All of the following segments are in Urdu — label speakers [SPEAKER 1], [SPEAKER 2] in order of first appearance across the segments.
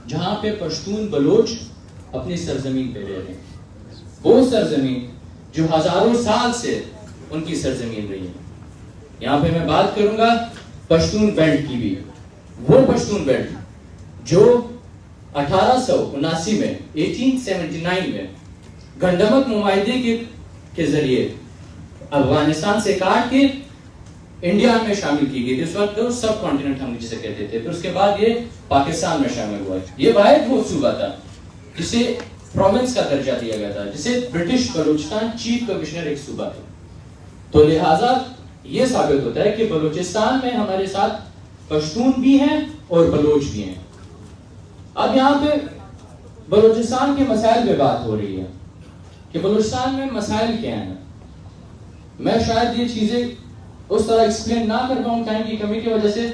[SPEAKER 1] جہاں پہ پشتون بلوچ اپنی سرزمین پہ رہ رہے ہیں، وہ سرزمین جو ہزاروں سال سے ان کی سرزمین رہی ہے. یہاں پہ میں بات کروں گا پشتون بیلٹ کی بھی. وہ پشتون بیلٹ جو 1879 میں 1879 میں گنڈمک معاہدے کے ذریعے افغانستان سے کاٹ کے انڈیا میں شامل کی گئی تھی. اس وقت سب کانٹیننٹ ہم جسے کہتے تھے. پھر اس کے بعد یہ پاکستان میں شامل ہوا. یہ واحد وہ صوبہ تھا جسے پروونس کا درجہ دیا گیا تھا، جسے برٹش بلوچستان چیف کمشنر ایک صوبہ تھا. تو لہٰذا یہ ثابت ہوتا ہے کہ بلوچستان میں ہمارے ساتھ پشتون بھی ہیں اور بلوچ بھی ہیں. اب یہاں پہ بلوچستان کے مسائل پہ بات ہو رہی ہے کہ بلوچستان میں مسائل کیا ہیں. میں شاید یہ چیزیں اس طرح ایکسپلین نہ کر پاؤں ٹائم کی کمی کی وجہ سے،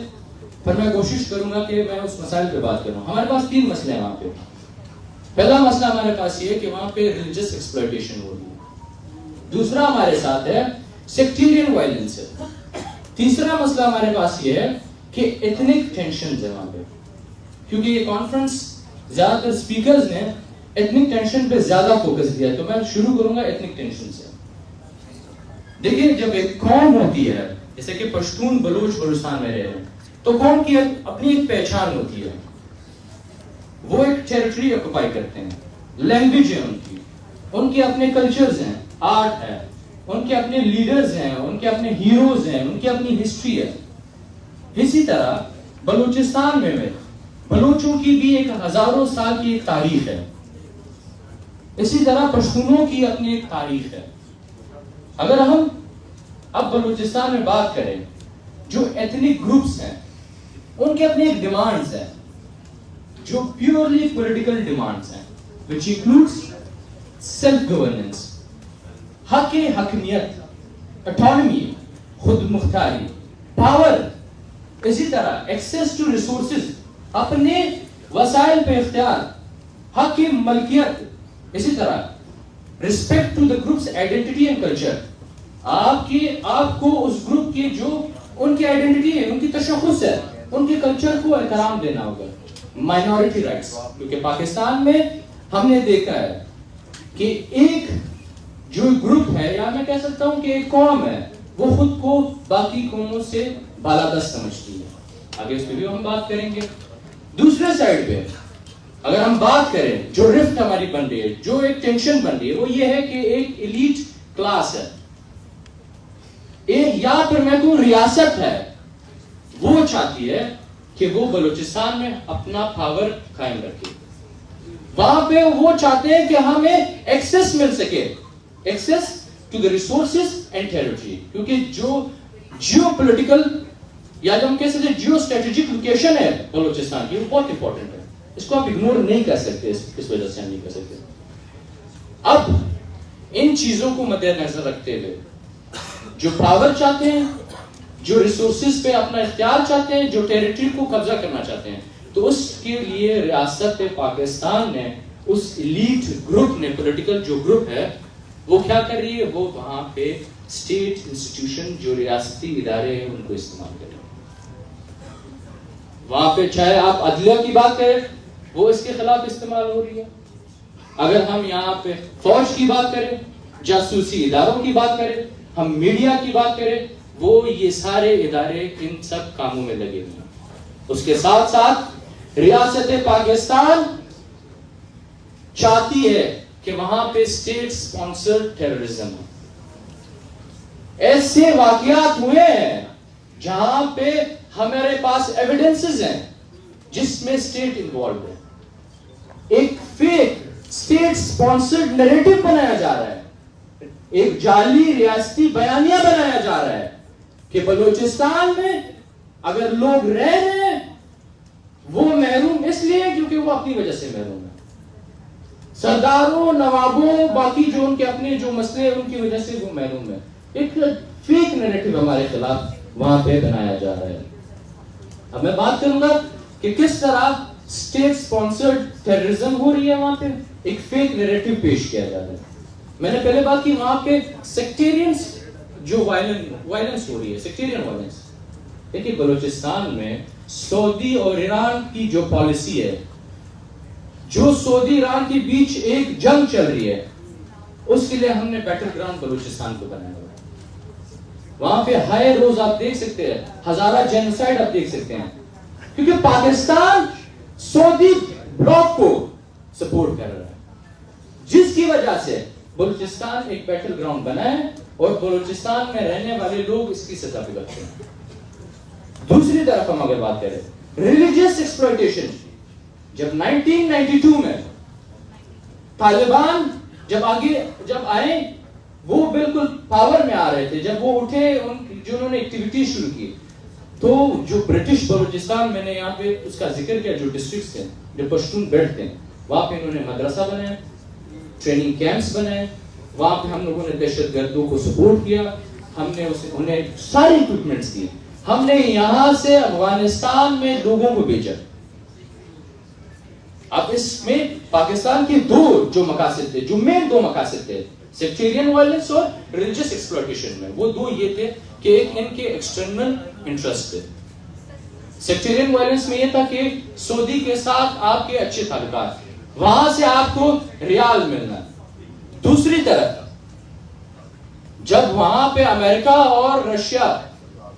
[SPEAKER 1] پر میں کوشش کروں گا کہ میں اس مسائل پہ بات کروں. ہمارے پاس 3 مسئلے ہیں وہاں پہ. پہلا مسئلہ ہمارے پاس یہ ہے کہ وہاں پہ ریلیجس ایکسپلائٹیشن ہو رہی ہے. دوسرا ہمارے ساتھ ہے سیکٹیرین وائلنس ہے. تیسرا مسئلہ ہمارے پاس یہ ہے کہ ایتھنک ٹینشنز ہے وہاں پہ. کیونکہ یہ کانفرنس زیادہ تر اسپیکرز نے ایتھنک ٹینشن پہ زیادہ فوکس کیا ہے، تو میں شروع کروں گا ایتھنک ٹینشن سے. دیکھیں، جب ایک قوم ہوتی ہے جیسے کہ پشتون بلوچ بلوچستان میں رہ رہے ہیں، تو قوم کی اپنی ایک پہچان ہوتی ہے. وہ ایک ٹیریٹری آکوپائی کرتے ہیں، لینگویج ہے ان کے اپنے کلچرز ہیں، آرٹ ہے، ان کے اپنے لیڈرز ہیں، ان کے اپنے ہیروز ہیں، ان کی اپنی ہسٹری ہے. اسی طرح بلوچستان میں بلوچوں کی بھی ایک ہزاروں سال کی ایک تاریخ ہے. اسی طرح پشتونوں کی اپنی ایک تاریخ ہے. اگر ہم اب بلوچستان میں بات کریں، جو ایتھنک گروپس ہیں ان کے اپنے ایک ڈیمانڈز ہیں جو پیورلی پولیٹیکل ڈیمانڈز ہیں، which includes self governance، حق حکمیت، اٹانومی، خود مختاری، پاور، اسی طرح ایکسیس ٹو ریسورسز، اپنے وسائل پہ اختیار، حق ملکیت، اسی طرح respect to the groups identity and culture. آپ کو اس گروپ کے جو ان کی آئیڈینٹی ہے، ان کی تشخص ہے، ان کے کلچر کو احترام دینا ہوگا. مائنورٹی رائٹس، کیونکہ پاکستان میں ہم نے دیکھا ہے کہ ایک جو گروپ ہے، یا میں کہہ سکتا ہوں کہ ایک قوم ہے، وہ خود کو باقی قوموں سے بالادست سمجھتی ہے. آگے اس پہ بھی ہم بات کریں گے. دوسرے سائڈ پہ اگر ہم بات کریں، جو رفٹ ہماری بن رہی ہے، جو ایک ٹینشن بن رہی ہے، وہ یہ ہے کہ ایک ایلیٹ کلاس ہے، یا پھر میں کہوں ریاست ہے، وہ چاہتی ہے کہ وہ بلوچستان میں اپنا پاور قائم رکھے. وہاں پہ وہ چاہتے ہیں کہ ہمیں ایکسیس مل سکے، access to the resources and territory. کیونکہ جو جیو پولیٹیکل یا جو ہم کہہ سکتے ہیں جیو اسٹریٹجک لوکیشن ہے بلوچستان کی، وہ بہت امپورٹنٹ ہے. اس کو آپ اگنور نہیں کر سکتے، اس وجہ سے ہم نہیں کر سکتے. اب ان چیزوں کو مد نظر رکھتے ہوئے جو پاور چاہتے ہیں، جو ریسورسز پہ اپنا اختیار چاہتے ہیں، جو ٹیریٹری کو قبضہ کرنا چاہتے ہیں، تو اس کے لیے ریاست پاکستان نے، اس ایلیٹ گروپ نے، پولیٹیکل جو گروپ ہے، وہ کیا کر رہی ہے؟ وہ وہاں پہ اسٹیٹ انسٹیٹیوشن، جو ریاستی ادارے ہیں، ان کو استعمال کر رہے ہیں. وہاں پہ چاہے آپ عدلیہ کی بات کریں، وہ اس کے خلاف استعمال ہو رہی ہے. اگر ہم یہاں پہ فوج کی بات کریں، جاسوسی اداروں کی بات کریں، ہم میڈیا کی بات کریں، وہ یہ سارے ادارے ان سب کاموں میں لگے ہوئے ہیں. اس کے ساتھ ساتھ ریاست پاکستان چاہتی ہے کہ وہاں پہ اسٹیٹ اسپانسرڈ ٹیررزم، ایسے واقعات ہوئے ہیں جہاں پہ ہمارے پاس ایویڈنسز ہیں جس میں اسٹیٹ انوالوڈ ہے. ایک فیک اسٹیٹ اسپانسرڈ نیریٹو بنایا جا رہا ہے، ایک جعلی ریاستی بیانیہ بنایا جا رہا ہے کہ بلوچستان میں اگر لوگ رہ رہے ہیں وہ محروم اس لیے کیونکہ وہ اپنی وجہ سے محروم ہے. سرداروں، نوابوں، باقی جو ان کے اپنے جو مسئلے ہیں ان کی وجہ سے وہ محروم ہے. ایک فیک نیریٹو ہمارے خلاف وہاں پہ بنایا جا رہا ہے. اب میں بات کروں گا کہ کس طرح اسٹیٹ اسپانسرڈ ٹیررزم ہو رہی ہے. وہاں پہ ایک فیک نیریٹو پیش کیا جا رہا ہے. میں نے پہلے بات کی وہاں پہ سیکٹیرینز جو وائلنس ہو رہی ہے، سیکٹیرین وائلنس. دیکھیے بلوچستان میں سعودی اور ایران کی جو پالیسی ہے جو سعودی ایران کے بیچ ایک جنگ چل رہی ہے، اس کے لیے ہم نے بیٹل گراؤنڈ بلوچستان کو بنایا ہوا ہے. وہاں پہ ہائے روز آپ دیکھ سکتے ہیں، ہزارہ جینوسائیڈ آپ دیکھ سکتے ہیں، کیونکہ پاکستان سعودی بلاک کو سپورٹ کر رہا ہے، جس کی وجہ سے بلوچستان ایک بیٹل گراؤنڈ بنا ہے اور بلوچستان میں رہنے والے لوگ اس کی سزا بھگتتے ہیں. دوسری طرف ہم اگر بات کریں ریلیجیس ایکسپلائٹیشن، جب 1992 میں طالبان جب آئے، وہ بالکل پاور میں آ رہے تھے، جب وہ اٹھے جنہوں نے ایکٹیویٹی شروع کی، تو جو برٹش بلوچستان میں نے یہاں پہ اس کا ذکر کیا، جو ڈسٹرکٹس ہیں جو پشتون بیلٹ تھے، وہاں پہ انہوں نے مدرسہ بنائے، ٹریننگ کیمپس بنائے، وہاں پہ ہم لوگوں نے دہشت گردوں کو سپورٹ کیا، ہم نے انہیں ساری اکوپمنٹس دی، ہم نے یہاں سے افغانستان میں لوگوں کو بھیجا. اب اس میں پاکستان کے جو مقاصد تھے، جو مین دو مقاصد تھے، سیکٹیرین وائلنس اور ریلیجیس ایکسپلائٹیشن میں، وہ دو یہ تھے کہ ایک ان کے ایکسٹرنل انٹرسٹ تھے. سیکٹیرین وائلنس میں یہ تھا کہ سعودی کے ساتھ آپ کے اچھے تعلقات، وہاں سے آپ کو ریال ملنا. دوسری طرف جب وہاں پہ امریکہ اور رشیا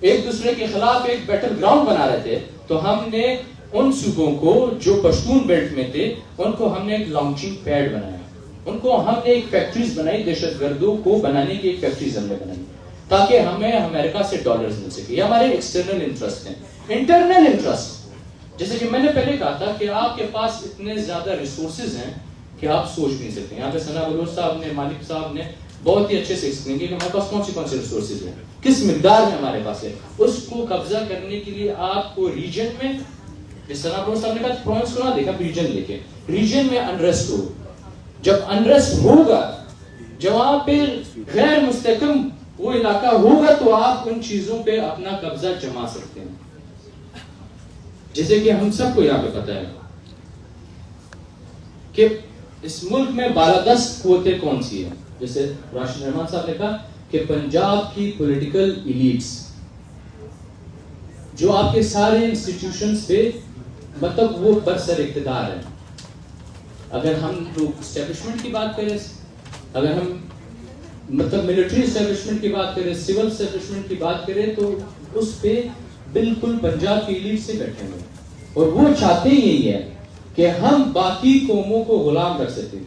[SPEAKER 1] ایک دوسرے کے خلاف ایک بیٹل گراؤنڈ بنا رہے تھے، تو ہم نے ان صوبوں کو جو پشتون بیلٹ میں تھے، ان کو ہم نے ایک لانچنگ پیڈ بنایا، ان کو ہم نے ایک فیکٹریز بنائی، دہشت گردوں کو بنانے کی ایک فیکٹریز ہم نے بنائی، تاکہ ہمیں امریکہ سے ڈالرز مل سکے. یہ ہمارے ایکسٹرنل انٹرسٹ ہیں. انٹرنل انٹرسٹ، جیسے کہ میں نے پہلے کہا تھا کہ آپ کے پاس اتنے زیادہ ریسورسز ہیں کہ آپ سوچ نہیں سکتے. یہاں پہ ثنا بلوچ صاحب نے، مالک صاحب نے بہت ہی اچھے سے ایکسپلین کیا کہ ہمارے پاس کون سے ریسورسز ہیں، کس مقدار میں ہمارے پاس ہے. اس کو قبضہ کرنے کے لیے آپ کو ریجن میں، جس ثنا بلوچ صاحب نے کہا پروونس کو نہ دیکھا، ریجن لے کے، ریجن میں انریسٹ ہو. جب انریسٹ ہوگا، جب وہاں پہ غیر مستحکم وہ علاقہ ہوگا، تو آپ ان چیزوں پہ اپنا قبضہ جما سکتے ہیں. جیسے کہ ہم سب کو یہاں پہ پتہ ہے کہ اس ملک میں بالادست قوتیں کون سی ہیں. جیسے راشد رحمان صاحب نے کہا کہ پنجاب کی پولیٹیکل ایلیٹس جو آپ کے سارے انسٹیٹیوشنز پہ مطلب وہ برسر اقتدار ہیں. اگر ہم لوگ اسٹیبلشمنٹ کی بات کریں، اگر ہم مطلب ملٹری اسٹیبلشمنٹ کی بات کریں، سول اسٹیبلشمنٹ کی بات کریں، تو اس پہ بالکل پنجاب کی ایلیٹ سے بیٹھے ہوئے، اور وہ چاہتے ہی یہی ہے کہ ہم باقی قوموں کو غلام رکھ سکیں.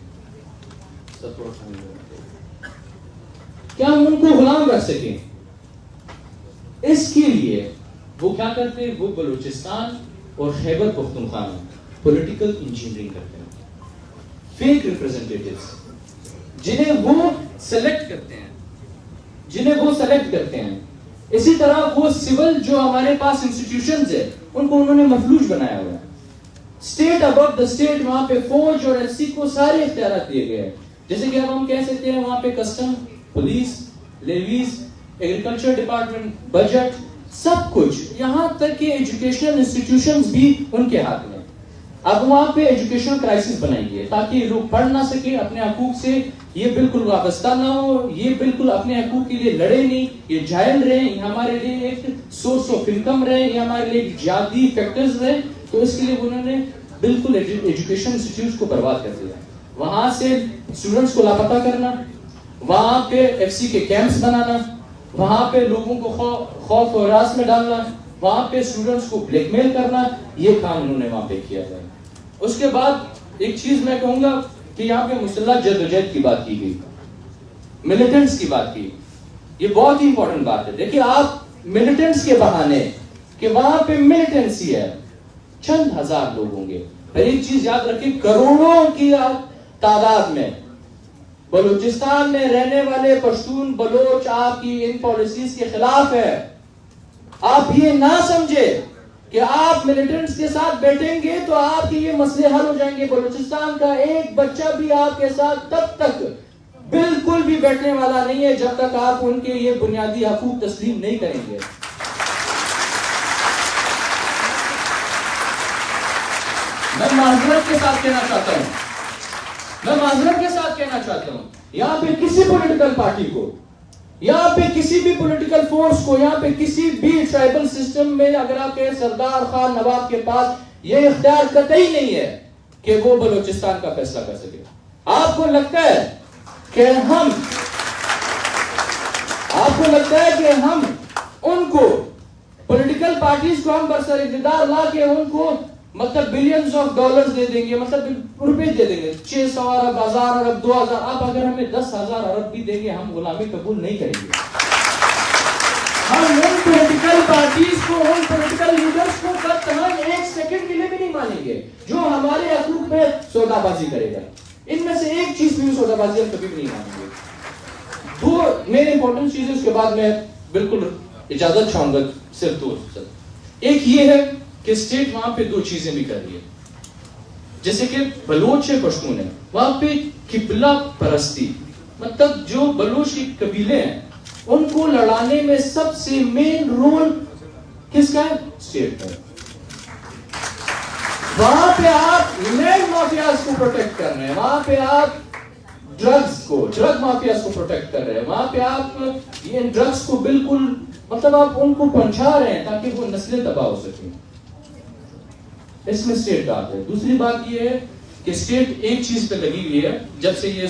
[SPEAKER 1] کیا ہم ان کو غلام رکھ سکیں؟ اس کے لیے وہ کیا کرتے ہیں؟ وہ بلوچستان اور خیبر پختونخوا میں پولیٹیکل انجینئرنگ کرتے ہیں. فیک ریپرزنٹیٹیوز جنہیں وہ سلیکٹ کرتے ہیں، اسی طرح وہ سول جو ہمارے پاس انسٹیٹیوشنز ہیں، ان کو انہوں نے مفلوج بنایا ہوا ہے. اسٹیٹ اباؤٹ دا اسٹیٹ، وہاں پہ فوج اور ایس سی کو سارے اختیارات دیے گئے ہیں. جیسے کہ اب ہم کہہ سکتے ہیں وہاں پہ custom, police, levies, agriculture department, budget, سب کچھ، یہاں تک کہ ایجوکیشنل انسٹیٹیوشنز بھی ان کے ہاتھ میں. اب وہاں پہ ایجوکیشنل کرائسس بنائی گئی ہے تاکہ لوگ پڑھ نہ سکے، اپنے حقوق سے یہ بالکل وابستہ نہ ہو، یہ بالکل اپنے حقوق کے لیے لڑے نہیں، یہ جائل رہے، یہ ہمارے لیے ایک سورس آف انکم رہے، یہ ہمارے لیے ایک جادی فیکٹرز رہے. تو اس کے لیے انہوں نے بالکل ایجوکیشن انسٹیٹیوٹس کو برباد کر دیا. وہاں سے اسٹوڈنٹس کو لاپتہ کرنا، وہاں پہ ایف سی کے کیمپس بنانا، وہاں پہ لوگوں کو خوف و ہراس میں ڈالنا، وہاں پہ اسٹوڈنٹس کو بلیک میل کرنا، یہ کام انہوں نے وہاں پہ کیا ہے. اس کے بعد ایک چیز میں کہوں گا کہ یہاں پہ مسلح جدوجہد کی بات کی گئی، ملیٹنٹس کی بات کی. یہ بہت ہی امپورٹنٹ بات ہے. دیکھیں آپ ملیٹنٹس کے بہانے کہ وہاں پہ ملیٹنسی ہے، چند ہزار لوگ ہوں گے، پر ایک چیز یاد رکھیں، کروڑوں کی تعداد میں بلوچستان میں رہنے والے پشتون بلوچ آپ کی ان پالیسیز کے خلاف ہے. آپ یہ نہ سمجھے کہ آپ ملیٹنٹس کے ساتھ بیٹھیں گے تو آپ کے یہ مسئلے حل ہو جائیں گے. بلوچستان کا ایک بچہ بھی آپ کے ساتھ تب تک بالکل بھی بیٹھنے والا نہیں ہے جب تک آپ ان کے یہ بنیادی حقوق تسلیم نہیں کریں گے. میں معذرت کے ساتھ کہنا چاہتا ہوں، یہاں پہ کسی پولیٹیکل پارٹی کو، یہاں پہ کسی بھی پولیٹیکل فورس کو، یہاں پہ کسی بھی ٹرائبل سسٹم میں اگر آپ کے سردار خان نواب کے پاس یہ اختیار قطعی نہیں ہے کہ وہ بلوچستان کا فیصلہ کر سکے. آپ کو لگتا ہے کہ ہم ان کو پولیٹیکل پارٹیز کو ہم برسر اقتدار لا کے ان کو مطلب بلینز آف ڈالرز دے دیں گے, مطلب روپے دے دیں گے, 600 ارب, 1000 ارب, 2000. آپ اگر ہمیں 10,000 ارب بھی دیں گے ہم غلامی قبول نہیں کریں گے. ہم ان پولیٹیکل پارٹیز کو, ان پولیٹیکل لیڈرز کو ایک سیکنڈ کے لیے بھی نہیں مانیں گے جو ہمارے حقوق پہ سودا بازی کرے گا. ان میں سے ایک چیز بھی سودا بازی ہم کبھی بھی نہیں مانیں گے. دو مین امپورٹنٹ چیزیں, اس کے بعد میں بالکل اجازت چاہوں گا صرف دو. ایک یہ ہے کہ اسٹیٹ وہاں پہ دو چیزیں بھی کر رہی ہے, جیسے کہ بلوچ پشتون ہے, وہاں پہ قبلہ پرستی, مطلب جو بلوچ کے قبیلے ہیں ان کو لڑانے میں سب سے مین رول کس کا ہے؟ اسٹیٹ کا. وہاں پہ آپ لینڈ مافیاز کو پروٹیکٹ کر رہے ہیں, وہاں پہ آپ ڈرگ مافیاز کو پروٹیکٹ کر رہے ہیں, وہاں پہ آپ یہ ڈرگز کو بالکل مطلب آپ ان کو پہنچا رہے ہیں تاکہ وہ نسلیں تباہ ہو سکیں. اس میں اسٹیٹ کا ہے. دوسری بات یہ ہے کہ اسٹیٹ ایک چیز پہ لگی ہوئی ہے جب سے یہ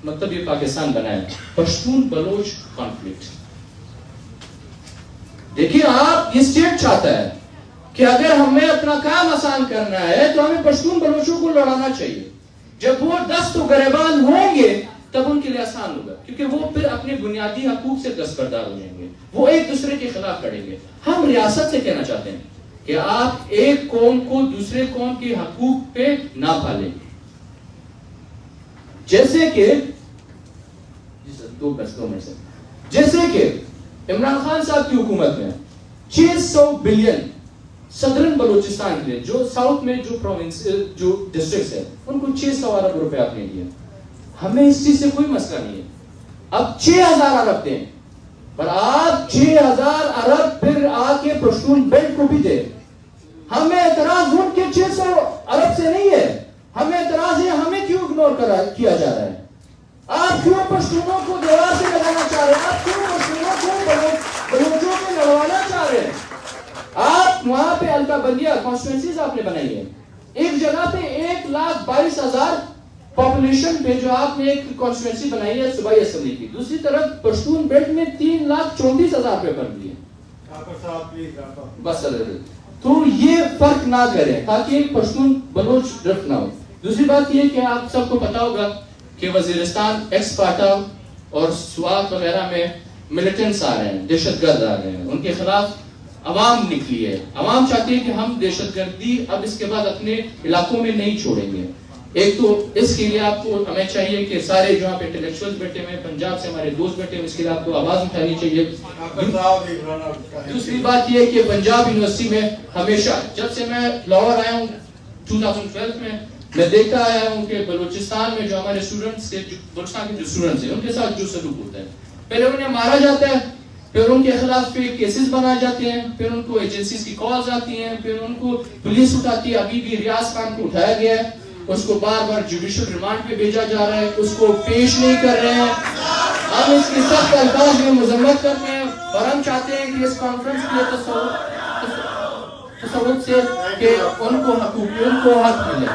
[SPEAKER 1] مطلب یہ پاکستان بنا ہے, پشتون بلوچ کانفلکٹ. دیکھیے آپ, یہ اسٹیٹ چاہتا ہے کہ اگر ہمیں اپنا کام آسان کرنا ہے تو ہمیں پشتون بلوچوں کو لڑانا چاہیے. جب وہ دست و گریبان ہوں گے تب ان کے لیے آسان ہوگا, کیونکہ وہ پھر اپنے بنیادی حقوق سے دستبردار ہو جائیں گے, وہ ایک دوسرے کے خلاف لڑیں گے. ہم ریاست سے کہنا چاہتے ہیں کہ آپ ایک قوم کو دوسرے قوم کے حقوق پہ نہ پالیں. جیسے کہ عمران خان صاحب کی حکومت میں 600 بلین صدرن بلوچستان کے لیے, جو ساؤتھ میں جو پروونس جو ڈسٹرکٹس ہیں ان کو 600 ارب روپے آپ نے دیا. ہمیں اس چیز سے کوئی مسئلہ نہیں ہے, اب 6000 ارب دیں, پر آپ 6000 ارب پھر آ کے پشتون بیلٹ کو بھی دیں. ہمیں اعتراض ان کے 600 ارب سے نہیں ہے, ہمیں اعتراض ہے ہمیں کیوں اگنور کیا جا رہا ہے. آپ کیوں پشتونوں کو دیوار سے لگانا چاہ رہے ہیں, آپ کیوں پشتونوں کو بلوچوں میں لڑوانا چاہ رہے ہیں. آپ وہاں پہ الکا بندیہ کانسٹیٹوئنسیز آپ نے بنائی ہے, ایک جگہ پہ 1,22,000 پاپولیشن پہ جو آپ نے ایک کانسٹیٹوئنسی بنائی ہے صوبائی اسمبلی کی, دوسری طرف پشتون بیلٹ میں 3,34,000 پہ بن دیے. بس تو یہ فرق نہ کریں تاکہ پشتون بلوچ ڈرفٹ نہ ہو. دوسری بات یہ کہ آپ سب کو پتا ہوگا کہ وزیرستان ایکس پاٹا اور سوات وغیرہ میں ملیٹنٹس آ رہے ہیں, دہشت گرد آ رہے ہیں, ان کے خلاف عوام نکلی ہے. عوام چاہتے ہیں کہ ہم دہشت گردی اب اس کے بعد اپنے علاقوں میں نہیں چھوڑیں گے. ایک تو اس کے لیے آپ کو ہمیں چاہیے کہ سارے جو آپ انٹلیکچوئلز بیٹھے ہوئے ہیں, پنجاب سے ہمارے دوست بیٹھے ہیں, اس کے لیے آپ کو آواز اٹھانی چاہیے. دوسری بات یہ ہے کہ پنجاب یونیورسٹی میں ہمیشہ جب سے میں لاہور آیا ہوں 2012 میں دیکھتا آیا ہوں کہ بلوچستان میں جو ہمارے اسٹوڈنٹس کے بلوچستان کے جو اسٹوڈنٹس ہیں ان کے ساتھ جو سلوک ہوتا ہے, پہلے انہیں مارا جاتا ہے, پھر ان کے خلاف فیک کیسز بنائے جاتے ہیں, پھر ان کو ایجنسیز کی کالز آتی ہیں, پھر ان کو پولیس اٹھاتی ہے. ابھی بھی ریاض خان کو اٹھایا گیا ہے, اس کو بار بار جوڈیشل ریمانڈ پہ بھیجا جا رہا ہے, اس کو پیش نہیں کر رہے ہیں. ہم اس کی سخت الفاظ میں مذمت کرتے ہیں اور ہم چاہتے ہیں کہ اس کانفرنس کے تصور سے کہ ان کو حق ملے.